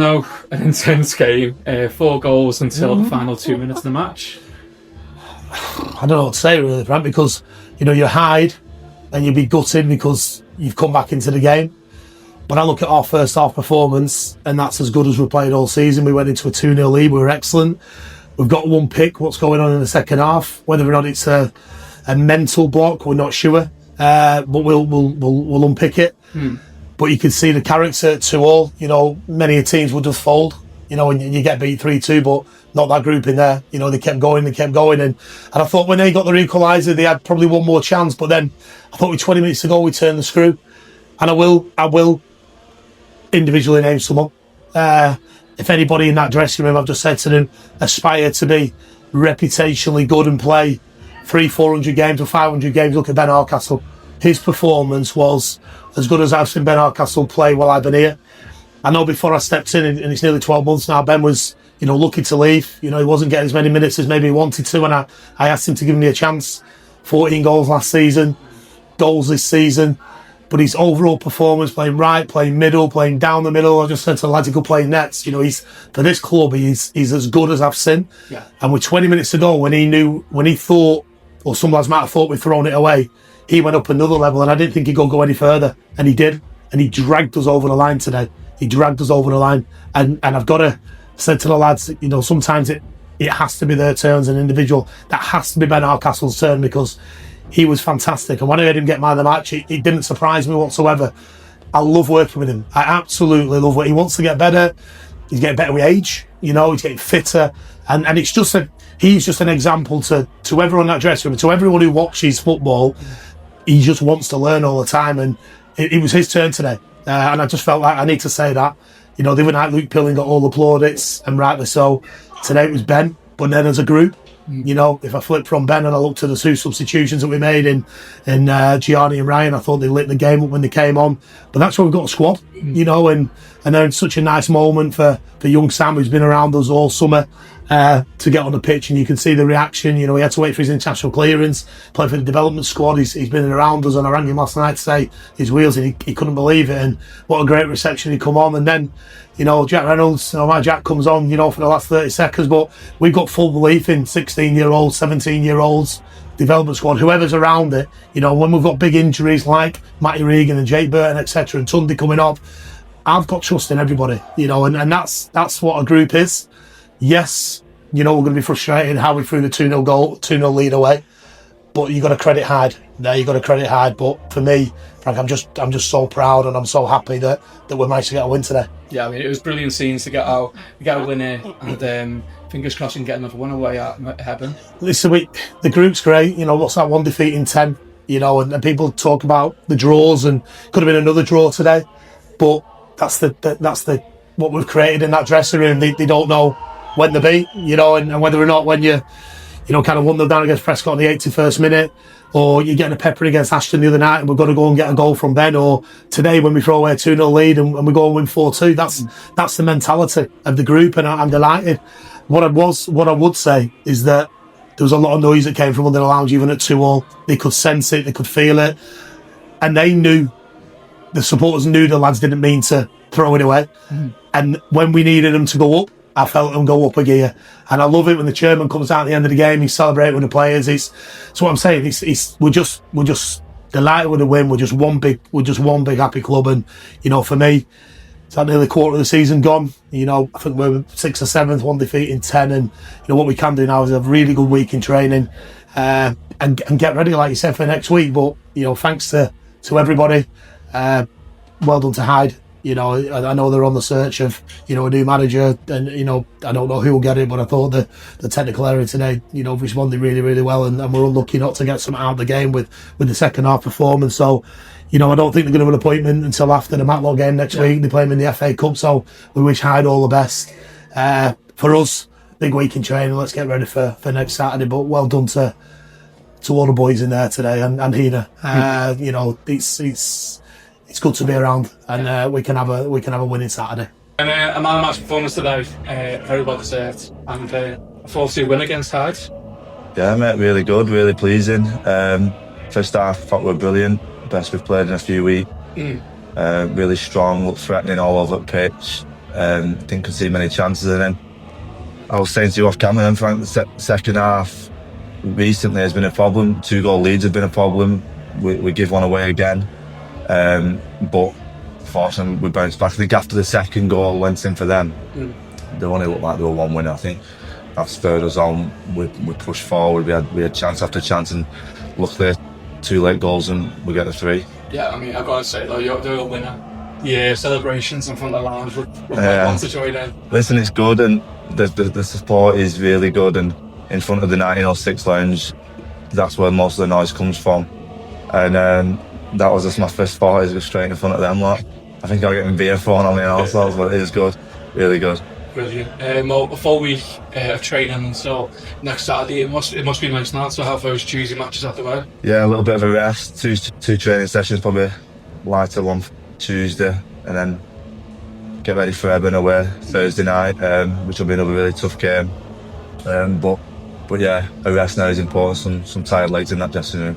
No, an intense game. 4 goals until the final 2 minutes of the match. I don't know what to say really, Frank, because you hide and you'd be gutted because you've come back into the game. When I look at our first half performance, and that's as good as we played all season. We went into a 2-0 lead, we were excellent. We've got one pick, what's going on in the second half. Whether or not it's a mental block, we're not sure. But we'll unpick it. But you can see the character at 2-2. Many teams would just fold, and you get beat 3-2, but not that group in there. They kept going. And I thought when they got the equaliser, they had probably one more chance. But then I thought with 20 minutes to go, we turned the screw. And I will individually name someone. If anybody in that dressing room, I've just said to them, aspire to be reputationally good and play 300-400 games or 500 games, look at Ben Hardcastle. His performance was as good as I've seen Ben Hardcastle play while I've been here. I know before I stepped in, and it's nearly 12 months now, Ben was, lucky to leave. He wasn't getting as many minutes as maybe he wanted to, and I asked him to give me a chance. 14 goals last season, goals this season. But his overall performance, playing right, playing middle, playing down the middle, I just said to the lads, he could play nets. He's for this club, he's as good as I've seen. Yeah. And with 20 minutes to go, when he thought, or some lads might have thought we'd thrown it away, he went up another level, and I didn't think he'd go any further. And he did. And he dragged us over the line today. He dragged us over the line. And I've got to say to the lads, sometimes it has to be their turn as an individual. That has to be Ben Hardcastle's turn, because he was fantastic. And when I heard him get man of the match, it didn't surprise me whatsoever. I love working with him. I absolutely love it. He wants to get better. He's getting better with age. He's getting fitter. And it's just he's just an example to everyone in that dressing room, to everyone who watches football. He just wants to learn all the time. And it was his turn today. And I just felt like I need to say that. The other night, Luke Pilling got all the plaudits, and rightly so. Today it was Ben. But then as a group, if I flip from Ben and I look to the 2 substitutions that we made in Gianni and Ryan, I thought they lit the game up when they came on. But that's why we've got a squad, and then it's such a nice moment for young Sam, who's been around us all summer, to get on the pitch, and you can see the reaction. He had to wait for his international clearance, play for the development squad. He's been around us, and I rang him last night to say his wheels, and he couldn't believe it, and what a great reception he come on. And then Jack Reynolds, my Jack comes on, for the last 30 seconds, but we've got full belief in 16-year-olds, 17-year-olds, development squad, whoever's around it. When we've got big injuries like Matty Regan and Jake Burton, etc., and Tunde coming off, I've got trust in everybody, and that's what a group is. Yes, we're going to be frustrated how we threw the 2-0 lead away, but you got to credit Hyde. You got to credit Hyde. But for me, Frank, I'm just so proud, and I'm so happy that we managed to get a win today. Yeah, I mean, it was brilliant scenes to get a win here, and fingers crossed we can get another one away at Hebburn. Listen, the group's great. What's that, 1 defeat in 10? And people talk about the draws, and could have been another draw today, but that's what we've created in that dressing room. They don't know when to be, and whether or not when you kind of 1-0 down against Prescott in the 81st minute, or you're getting a pepper against Ashton the other night and we've got to go and get a goal from Ben, or today when we throw away a 2-0 lead and we go and win 4-2. That's the mentality of the group, and I'm delighted. What I would say is that there was a lot of noise that came from under the lounge, even at 2-2. They could sense it, they could feel it, and the supporters knew the lads didn't mean to throw it away. And when we needed them to go up, I felt them go up a gear. And I love it when the chairman comes out at the end of the game, he's celebrating with the players. It's what I'm saying. We're just delighted with the win. We're just one big happy club. And for me, it's like nearly a quarter of the season gone. I think we're 6th or 7th, 1 defeat in 10. And what we can do now is have a really good week in training, and get ready, like you said, for next week. But thanks to everybody. Well done to Hyde. I know they're on the search of, a new manager, and, I don't know who will get it, but I thought the technical area today, responded really, really well, and we're unlucky not to get some out of the game with the second half performance. So, I don't think they're going to have an appointment until after the Matlock game next week. They play them in the FA Cup, so we wish Hyde all the best. For us, big week in training. Let's get ready for next Saturday, but well done to all the boys in there today, and Hina. It's good to be around, and we can have a winning Saturday. And a man of match performance today, very well deserved, and a 4-2 win against Hyde. Yeah, mate, really good, really pleasing. First half, I thought we were brilliant, best we've played in a few weeks. Really strong, looked threatening all over the pitch. Didn't concede many chances, and then I was saying to you off camera, and Frank, the second half recently has been a problem. 2-goal leads have been a problem. We give one away again, but fortunately we bounced back. I think after the second goal went in for them, they only looked like they were one winner. I think that spurred us on. We pushed forward. We had chance after chance, and luckily 2 late goals and we get the 3. Yeah, I mean, I've got to say though, you're a winner. Yeah, celebrations in front of the lounge were want to join in. Listen, it's good, and the support is really good, and in front of the 1906 lounge, that's where most of the noise comes from. And that was just my first thought, is go straight in front of them. Like, I think I'll get in beer thrown on me and all sorts, but it is good, really good. Brilliant. Well, a full week of training, and so next Saturday it must be nice now to have those Tuesday matches out the way. Yeah, a little bit of a rest. Two training sessions, probably lighter one Tuesday, and then get ready for Eben away Thursday night, which will be another really tough game. But yeah, a rest now is important. Some tired legs in that dressing room.